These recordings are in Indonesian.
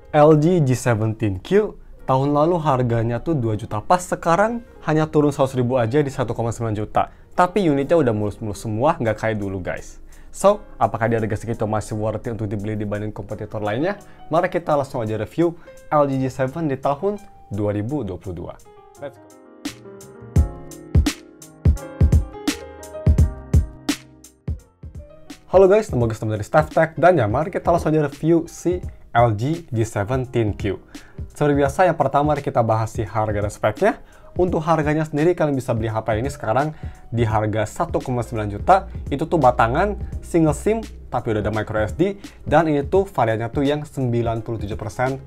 LG G17Q tahun lalu harganya tuh 2 juta pas, sekarang hanya turun 100 ribu aja di 1,9 juta. Tapi unitnya udah mulus-mulus semua, nggak kayak dulu guys. So, apakah di harga segitu masih worth it untuk dibeli dibanding kompetitor lainnya? Mari kita langsung aja review LG G7 di tahun 2022. Let's go! Halo guys, nama gue Stem dari StaffTech, dan ya mari kita langsung aja review si LG G17Q. Seperti biasa, yang pertama mari kita bahas si harga dan speknya. Untuk harganya sendiri, kalian bisa beli HP ini sekarang di harga 1,9 juta. Itu tuh batangan, single SIM, tapi udah ada micro SD, dan ini tuh variannya tuh yang 97%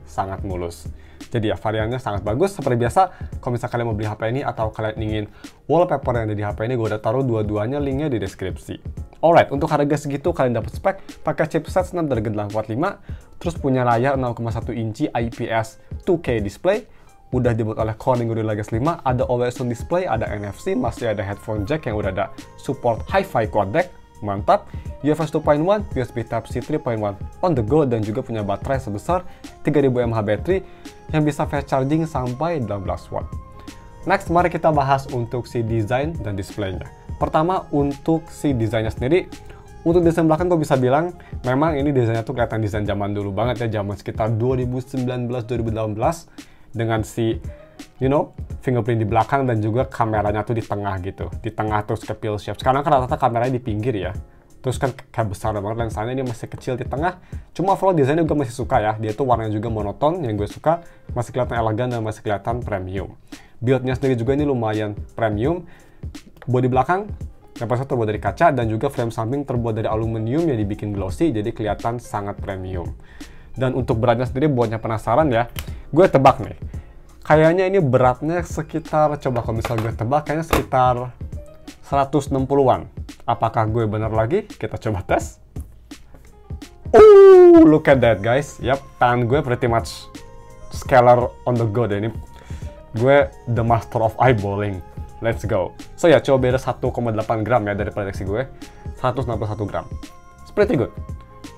sangat mulus. Jadi ya, variannya sangat bagus. Seperti biasa, kalau misalnya kalian mau beli HP ini atau kalian ingin wallpaper yang ada di HP ini, gue udah taruh dua-duanya linknya di deskripsi. Alright, untuk harga segitu kalian dapat spek pakai chipset Snapdragon 845, terus punya layar 6,1 inci IPS 2K display, udah dibuat oleh Corning Gorilla Glass 5, ada always on display, ada NFC, masih ada headphone jack yang udah ada support Hi-Fi codec, mantap, UFS 2.1, USB Type-C 3.1 on the go, dan juga punya baterai sebesar 3000 mAh baterai yang bisa fast charging sampai 18 watt. Next, mari kita bahas untuk si desain dan displaynya. Pertama, untuk si desainnya sendiri, untuk desain belakang gue bisa bilang, memang ini desainnya tuh kelihatan desain zaman dulu banget ya, zaman sekitar 2019-2018, dengan si, fingerprint di belakang dan juga kameranya tuh di tengah gitu. Di tengah terus ke pill shape. Sekarang kan rata-rata kameranya di pinggir ya. Terus kan kayak besar banget, lensanya ini masih kecil di tengah. Cuma overall desainnya gue masih suka ya. Dia tuh warnanya juga monoton, yang gue suka. Masih kelihatan elegan dan masih kelihatan premium. Build-nya sendiri juga ini lumayan premium. Bodi belakang yang pasti terbuat dari kaca, dan juga frame samping terbuat dari aluminium yang dibikin glossy, jadi kelihatan sangat premium. Dan untuk beratnya sendiri, buatnya penasaran ya, gue tebak nih, kayaknya ini beratnya sekitar, coba kalau misal gue tebak, kayaknya sekitar 160-an. Apakah gue bener lagi? Kita coba tes. Look at that guys. Yap, tangan gue pretty much scalar on the go deh. Ini gue the master of eyeballing. Let's go. So ya, coba beda 1,8 gram ya dari prediksi gue. 161 gram. It's pretty good.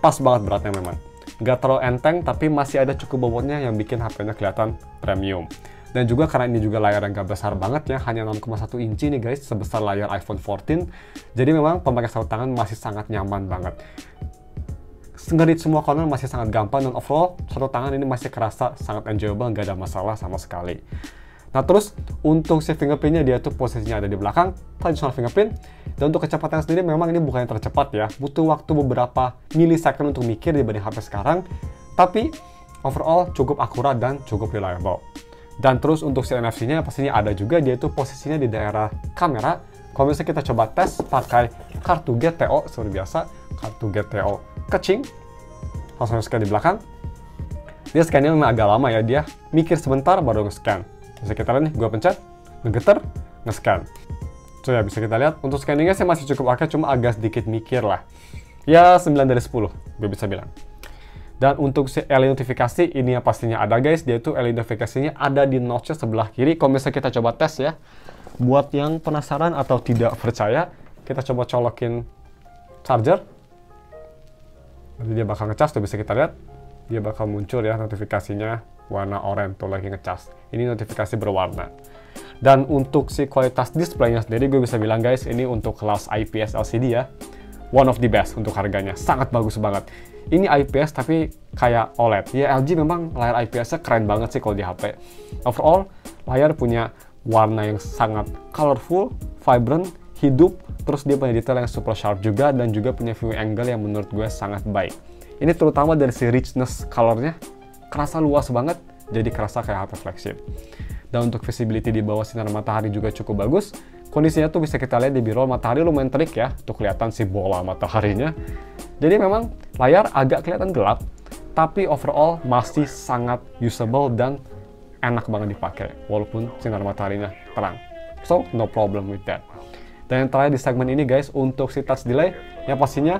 Pas banget beratnya memang. Nggak terlalu enteng, tapi masih ada cukup bobotnya yang bikin HP-nya kelihatan premium. Dan juga karena ini juga layar yang nggak besar banget ya, hanya 6,1 inci nih guys, sebesar layar iPhone 14. Jadi memang pemakai sarung tangan masih sangat nyaman banget. Ngerit semua corner masih sangat gampang, dan overall sarung tangan ini masih kerasa sangat enjoyable, nggak ada masalah sama sekali. Nah terus, untuk si fingerprintnya dia tuh posisinya ada di belakang, traditional fingerprint. Dan untuk kecepatan sendiri memang ini bukan yang tercepat ya, butuh waktu beberapa millisecond untuk mikir dibanding HP sekarang. Tapi overall cukup akurat dan cukup reliable. Dan terus untuk si NFC-nya pastinya ada juga, dia tuh posisinya di daerah kamera. Kalau misalnya kita coba tes pakai kartu GTO seperti biasa, kartu GTO kecing, langsung scan di belakang. Dia scan-nya memang agak lama ya, dia mikir sebentar baru nge-scan. Bisa kita lihat nih, gue pencet, ngegeter, nge-scan. So ya, bisa kita lihat, untuk scanningnya sih masih cukup oke, cuma agak sedikit mikir lah. Ya, 9 dari 10, gue bisa bilang. Dan untuk si LED notifikasi, ini yang pastinya ada guys, dia tuh LED notifikasinya ada di notch-nya sebelah kiri. Kalau misalnya kita coba tes ya, buat yang penasaran atau tidak percaya, kita coba colokin charger. Nanti dia bakal ngecas, tuh bisa kita lihat. Dia bakal muncul ya notifikasinya warna oranye tuh lagi ngecas. Ini notifikasi berwarna. Dan untuk si kualitas displaynya sendiri, gue bisa bilang guys, ini untuk kelas IPS LCD ya, one of the best untuk harganya. Sangat bagus banget. Ini IPS tapi kayak OLED. Ya LG memang layar IPS-nya keren banget sih kalau di HP. Overall, layar punya warna yang sangat colorful, vibrant, hidup, terus dia punya detail yang super sharp juga, dan juga punya view angle yang menurut gue sangat baik. Ini terutama dari si richness colornya, kerasa luas banget, jadi kerasa kayak HP flagship. Dan untuk visibility di bawah sinar matahari juga cukup bagus. Kondisinya tuh bisa kita lihat di B-roll matahari lumayan terik ya, tuh kelihatan si bola mataharinya. Jadi memang layar agak kelihatan gelap, tapi overall masih sangat usable dan enak banget dipakai, walaupun sinar mataharinya terang. So, no problem with that. Dan yang terakhir di segmen ini guys, untuk si touch delay, yang pastinya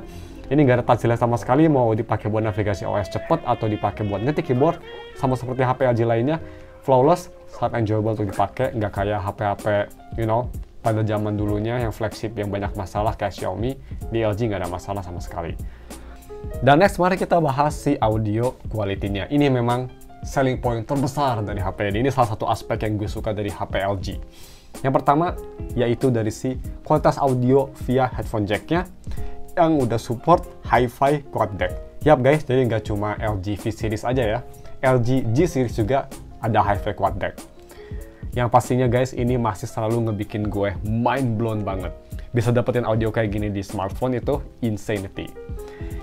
ini nggak ada touch delay sama sekali, mau dipakai buat navigasi OS cepet atau dipakai buat ngetik keyboard, sama seperti HP LG lainnya, flawless, sangat enjoyable untuk dipakai, nggak kayak HP-HP, pada zaman dulunya yang flagship yang banyak masalah kayak Xiaomi. Di LG nggak ada masalah sama sekali. Dan next, mari kita bahas si audio quality-nya. Ini memang selling point terbesar dari HP ini. Ini salah satu aspek yang gue suka dari HP LG. Yang pertama, yaitu dari si kualitas audio via headphone jack-nya yang udah support Hi-Fi quad deck. Yap guys, jadi nggak cuma LG V series aja ya, LG G series juga ada Hi-Fi quad deck. Yang pastinya guys, ini masih selalu ngebikin gue mind blown banget. Bisa dapetin audio kayak gini di smartphone itu insanity.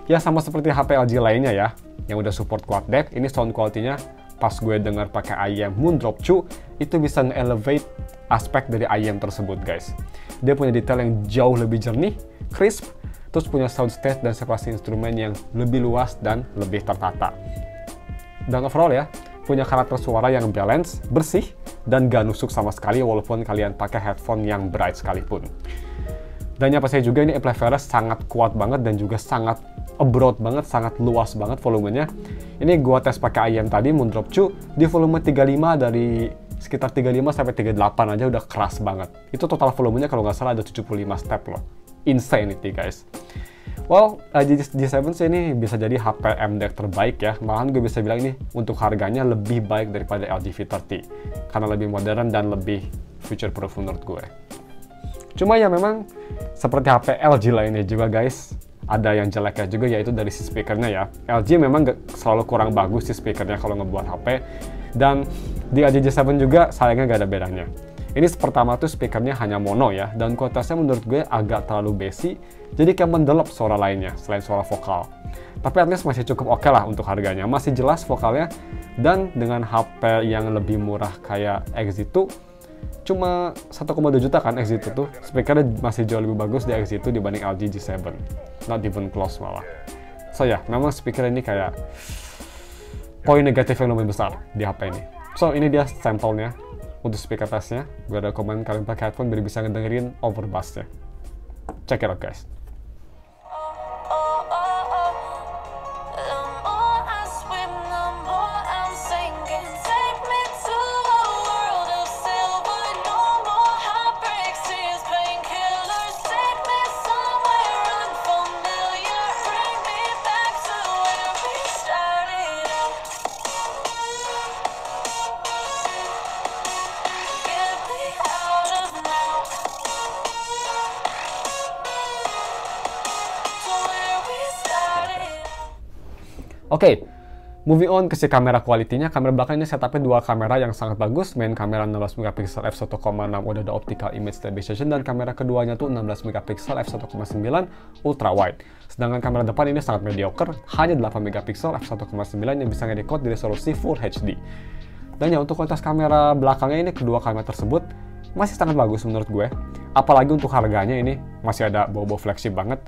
Ya sama seperti HP LG lainnya ya, yang udah support quad deck, ini sound quality-nya pas gue denger pakai IEM Moondrop 2, itu bisa nge-elevate aspek dari IEM tersebut guys. Dia punya detail yang jauh lebih jernih, crisp, terus punya soundstage dan separasi instrumen yang lebih luas dan lebih tertata. Dan overall ya, punya karakter suara yang balance, bersih, dan gak nusuk sama sekali walaupun kalian pakai headphone yang bright sekalipun. Dan yang pasti juga ini amplifier sangat kuat banget dan juga sangat abroad banget, sangat luas banget volumenya. Ini gua tes pakai IEM tadi, Moondrop 2, di volume 35 dari sekitar 35 sampai 38 aja udah keras banget. Itu total volumenya kalau nggak salah ada 75 step loh. Insanity guys. Well, G7 sih ini bisa jadi HP MDEC terbaik ya. Malahan gue bisa bilang ini untuk harganya lebih baik daripada LG V30. Karena lebih modern dan lebih future proof menurut gue. Cuma ya memang seperti HP LG lainnya juga guys, ada yang jeleknya juga yaitu dari si speakernya ya. LG memang selalu kurang bagus sih speakernya kalau ngebuat HP. Dan di LG G7 juga sayangnya gak ada bedanya. Ini pertama tuh speakernya hanya mono ya, dan kualitasnya menurut gue agak terlalu basic, jadi kayak mendelep suara lainnya selain suara vokal. Tapi at least masih cukup oke lah untuk harganya, masih jelas vokalnya, dan dengan HP yang lebih murah kayak Exito, cuma 1,2 juta kan Exito tuh, speakernya masih jauh lebih bagus di Exito dibanding LG G7, not even close malah. So ya, memang speaker ini kayak poin negatif yang lumayan besar di HP ini. So ini dia sampelnya. Untuk speaker testnya, gue rekomen kalian pakai headphone biar bisa ngedengerin overbassnya. Check it out guys. Oke, moving on ke si kamera quality-nya. Kamera belakang ini setupnya dua kamera yang sangat bagus. Main kamera 16 megapiksel f1.6 udah ada optical image stabilization, dan kamera keduanya tuh 16 megapiksel f1.9 ultra wide. Sedangkan kamera depan ini sangat mediocre, hanya 8 megapiksel f1.9 yang bisa nge-record di resolusi Full HD. Dan ya untuk kualitas kamera belakangnya ini, kedua kamera tersebut masih sangat bagus menurut gue. Apalagi untuk harganya ini masih ada bau-bau flagship banget.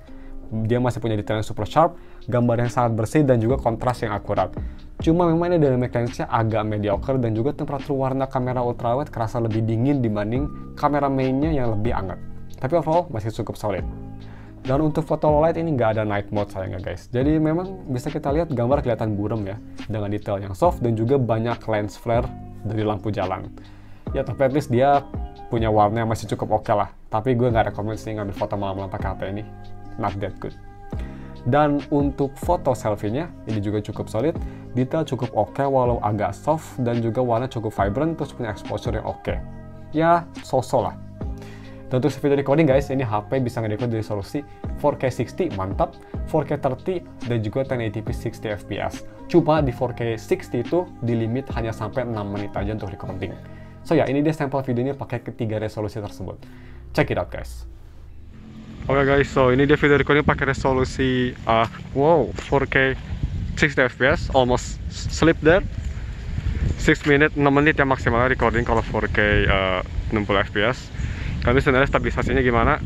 Dia masih punya detail yang super sharp, gambar yang sangat bersih, dan juga kontras yang akurat. Cuma memang ini dynamic range-nya agak mediocre, dan juga temperatur warna kamera ultrawide kerasa lebih dingin dibanding kamera mainnya yang lebih hangat. Tapi overall masih cukup solid. Dan untuk photo low light ini nggak ada night mode sayangnya guys. Jadi memang bisa kita lihat gambar kelihatan buram ya, dengan detail yang soft dan juga banyak lens flare dari lampu jalan. Ya tapi at least dia punya warna yang masih cukup oke lah. Tapi gue nggak rekomen sih ngambil foto malam-malam pakai HP ini. Not that good. Dan untuk foto selfie-nya ini juga cukup solid, detail cukup oke walau agak soft, dan juga warna cukup vibrant, terus punya exposure yang oke. Ya, so-so lah. Dan untuk video recording guys, ini HP bisa nge-record dari resolusi 4K 60 mantap, 4K 30 dan juga 1080p 60 fps. Cuma di 4K 60 itu di limit hanya sampai 6 menit aja untuk recording. So ya, ini dia sampel videonya pakai ketiga resolusi tersebut. Check it out guys. Oke guys, so ini dia video recording pakai resolusi 4K 60 fps, almost sleep there. 6 menit ya maksimal recording kalau 4K 60 fps. Kalian bisa lihat stabilisasinya gimana.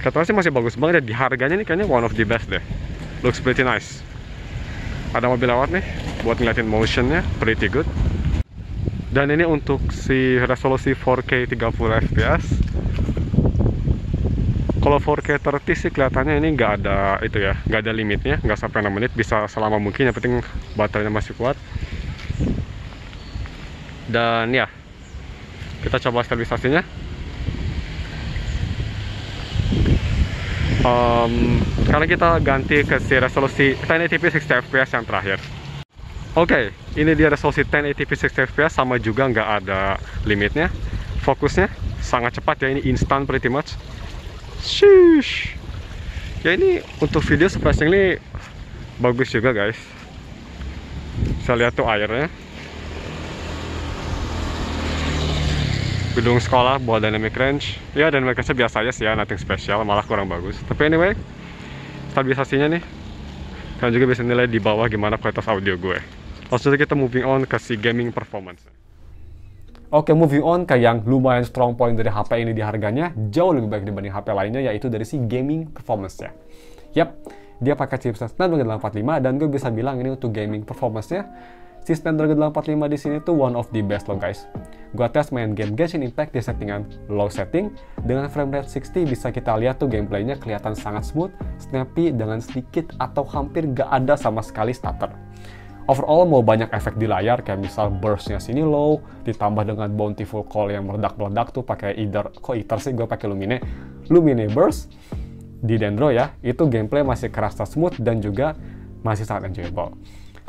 Katanya sih masih bagus banget ya, di harganya nih kayaknya one of the best deh. Looks pretty nice. Ada mobil lewat nih buat ngeliatin motionnya, pretty good. Dan ini untuk si resolusi 4K 30 fps. Kalau 4K 30 sih kelihatannya ini nggak ada itu ya, nggak ada limitnya, nggak sampai 6 menit, bisa selama mungkin, yang penting baterainya masih kuat. Dan ya, kita coba stabilisasinya. Sekarang kita ganti ke si resolusi 1080p 60fps yang terakhir. Oke, ini dia resolusi 1080p 60fps, sama juga nggak ada limitnya. Fokusnya sangat cepat ya, ini instant pretty much. Sheesh. Ya ini untuk video surprisingly bagus juga guys. Bisa lihat tuh airnya. Gedung sekolah buat dynamic range. Ya dynamic range biasa aja sih ya, nothing special, malah kurang bagus. Tapi anyway, stabilisasinya nih, kalian juga bisa nilai di bawah gimana kualitas audio gue. Langsung aja kita moving on ke si gaming performance. Oke, moving on ke yang lumayan strong point dari HP ini di harganya, jauh lebih baik dibanding HP lainnya, yaitu dari si gaming performance-nya. Yap, dia pakai chipset Snapdragon 845, dan gue bisa bilang ini untuk gaming performance-nya, si Snapdragon 845 di sini tuh one of the best loh guys. Gua tes main game Genshin Impact di settingan low setting, dengan frame rate 60 bisa kita lihat tuh gameplaynya kelihatan sangat smooth, snappy, dengan sedikit atau hampir gak ada sama sekali stutter. Overall mau banyak efek di layar, kayak misal burst-nya sini low, ditambah dengan bountiful call yang meledak-meledak tuh pakai Ether sih, gue pakai Lumine burst di Dendro ya, itu gameplay masih kerasa smooth dan juga masih sangat enjoyable.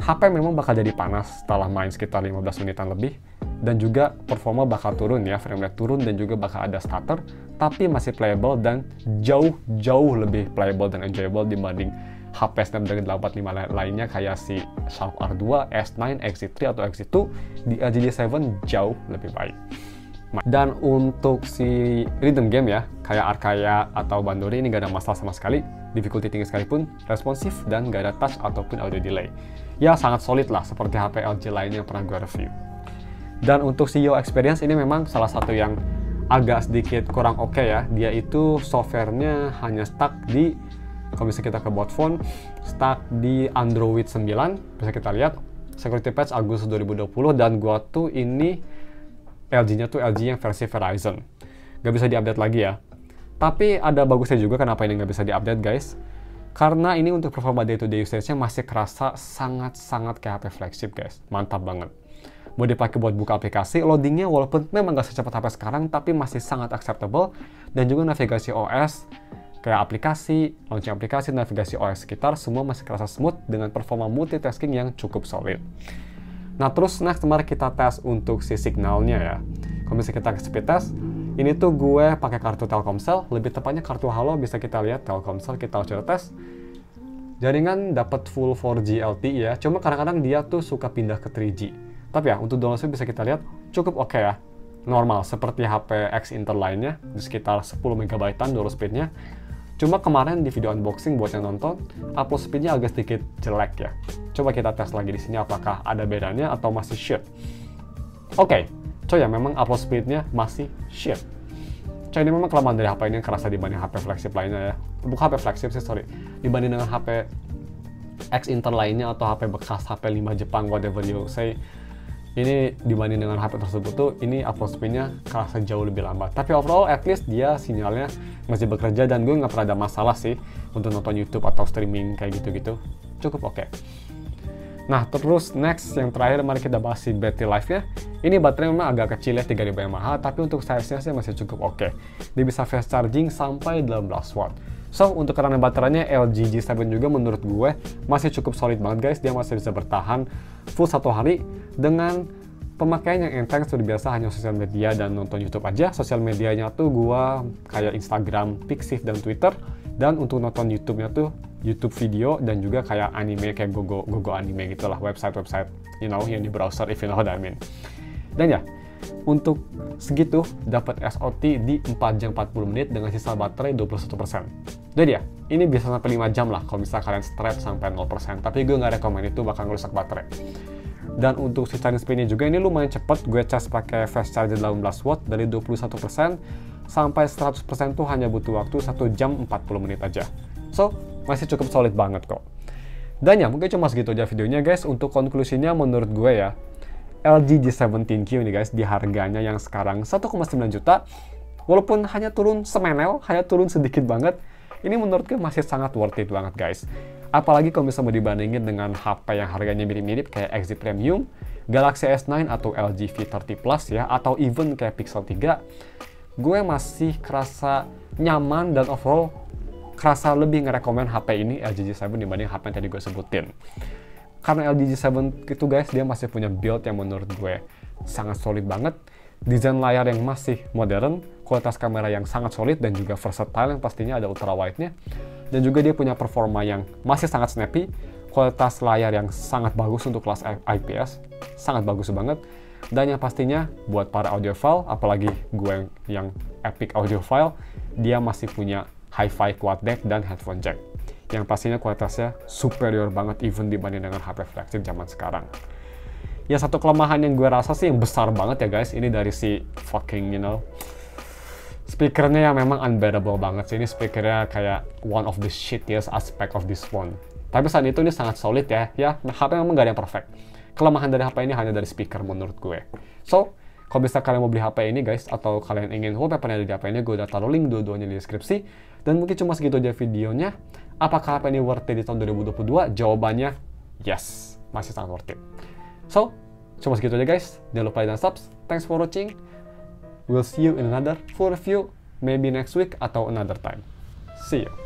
HP memang bakal jadi panas setelah main sekitar 15 menitan lebih, dan juga performa bakal turun ya, frame rate turun dan juga bakal ada stutter, tapi masih playable dan jauh lebih playable dan enjoyable dibanding HP Snapdragon 845 lainnya kayak si Sharp R2, S9, Exit 3 atau Exit 2 di LG G7 jauh lebih baik. Dan untuk si rhythm game ya, kayak Arkaya atau Bandori ini gak ada masalah sama sekali, difficulty tinggi sekalipun, responsif dan gak ada touch ataupun audio delay. Ya sangat solid lah seperti HP LG lainnya yang pernah gue review. Dan untuk si UI experience ini memang salah satu yang agak sedikit kurang oke ya, dia itu softwarenya hanya stuck di, kalau bisa kita ke bot phone, stuck di Android 9, bisa kita lihat security patch Agustus 2020, dan gua tuh ini LG-nya tuh LG yang versi Verizon, gak bisa diupdate lagi ya. Tapi ada bagusnya juga kenapa ini gak bisa diupdate guys, karena ini untuk performa day-to-day usage-nya masih kerasa sangat-sangat kayak HP flagship guys, mantap banget. Mau dipakai buat buka aplikasi, loadingnya walaupun memang gak secepat HP sekarang, tapi masih sangat acceptable, dan juga navigasi OS, kayak aplikasi, launching aplikasi, navigasi OS sekitar, semua masih kerasa smooth dengan performa multitasking yang cukup solid. Nah terus next mari kita tes untuk si signalnya ya. Kalau misalnya kita ke speed test, ini tuh gue pakai kartu Telkomsel, lebih tepatnya kartu Halo, bisa kita lihat Telkomsel, kita coba tes. Jaringan dapat full 4G LTE ya, cuma kadang-kadang dia tuh suka pindah ke 3G. Tapi ya untuk download speed bisa kita lihat cukup oke ya. Normal seperti HP X Intel lainnya, di sekitar 10 MB-an download speednya. Cuma kemarin di video unboxing buat yang nonton, upload speednya agak sedikit jelek ya. Coba kita tes lagi di sini apakah ada bedanya atau masih shit. Oke, coy ya memang upload speednya masih shit. Coy ini memang kelemahan dari HP ini yang kerasa dibanding HP flagship lainnya ya. Bukan HP flagship sih, sorry. Dibanding dengan HP X Intel lainnya atau HP bekas, HP 5 Jepang, whatever you say. Ini dibanding dengan HP tersebut tuh, ini upload speednya kerasa jauh lebih lambat. Tapi overall, at least dia sinyalnya masih bekerja dan gue nggak pernah ada masalah sih untuk nonton YouTube atau streaming kayak gitu-gitu. Cukup oke. Nah, terus next yang terakhir mari kita bahas si battery life-nya. Ini baterai memang agak kecil ya, 3000 mAh, tapi untuk size-nya sih masih cukup oke. Dia bisa fast charging sampai 18 watt. So, untuk karena baterainya LG G7 juga menurut gue masih cukup solid banget guys. Dia masih bisa bertahan full 1 hari dengan pemakaian yang enteng. Sudah biasa hanya sosial media dan nonton YouTube aja. Sosial medianya tuh gue kayak Instagram, Pixiv, dan Twitter. Dan untuk nonton YouTube-nya tuh YouTube video dan juga kayak anime kayak Gogo anime gitulah, website you know yang di browser if you know what I mean. Dan ya, untuk segitu dapat SOT di 4 jam 40 menit dengan sisa baterai 21%. Jadi ya, ini bisa sampai 5 jam lah kalau misalnya kalian straight sampai 0%, tapi gue nggak rekomend itu, bakal ngerusak baterai. Dan untuk si charging speed-nya juga ini lumayan cepet, gue cas pakai fast charger 18 watt dari 21% sampai 100% tuh hanya butuh waktu 1 jam 40 menit aja. So, masih cukup solid banget kok. Dan ya, mungkin cuma segitu aja videonya guys. Untuk konklusinya menurut gue ya, LG G17Q ini guys, di harganya yang sekarang 1,9 juta, walaupun hanya turun semenel, hanya turun sedikit banget, ini menurut gue masih sangat worth it banget guys. Apalagi kalau misalnya mau dibandingin dengan HP yang harganya mirip-mirip kayak Exit Premium, Galaxy S9 atau LG V30 Plus ya, atau even kayak Pixel 3, gue masih kerasa nyaman dan overall kerasa lebih ngerekomen HP ini LG G7 dibanding HP yang tadi gue sebutin. Karena LG G7 itu guys, dia masih punya build yang menurut gue sangat solid banget, desain layar yang masih modern, kualitas kamera yang sangat solid dan juga versatile yang pastinya ada ultra wide-nya, dan juga dia punya performa yang masih sangat snappy, kualitas layar yang sangat bagus untuk kelas IPS, sangat bagus banget, dan yang pastinya buat para audiophile, apalagi gue yang epic audiophile, dia masih punya hi-fi quad deck dan headphone jack yang pastinya kualitasnya superior banget even dibanding dengan HP flagship zaman sekarang. Ya satu kelemahan yang gue rasa sih yang besar banget ya guys, ini dari si fucking speakernya yang memang unbearable banget sih. Ini speakernya kayak one of the shittiest aspect of this phone. Tapi saat itu ini sangat solid ya. HP memang gak ada yang perfect. Kelemahan dari HP ini hanya dari speaker menurut gue. So, kalau bisa kalian mau beli HP ini guys, atau kalian ingin wallpaper dari HP ini, gue udah taruh link dua-duanya di deskripsi. Dan mungkin cuma segitu aja videonya. Apakah HP ini worth it di tahun 2022? Jawabannya yes, masih sangat worth it. So, cuma segitu aja guys. Jangan lupa like dan subs. Thanks for watching. We'll see you in another full review, maybe next week atau another time. See you.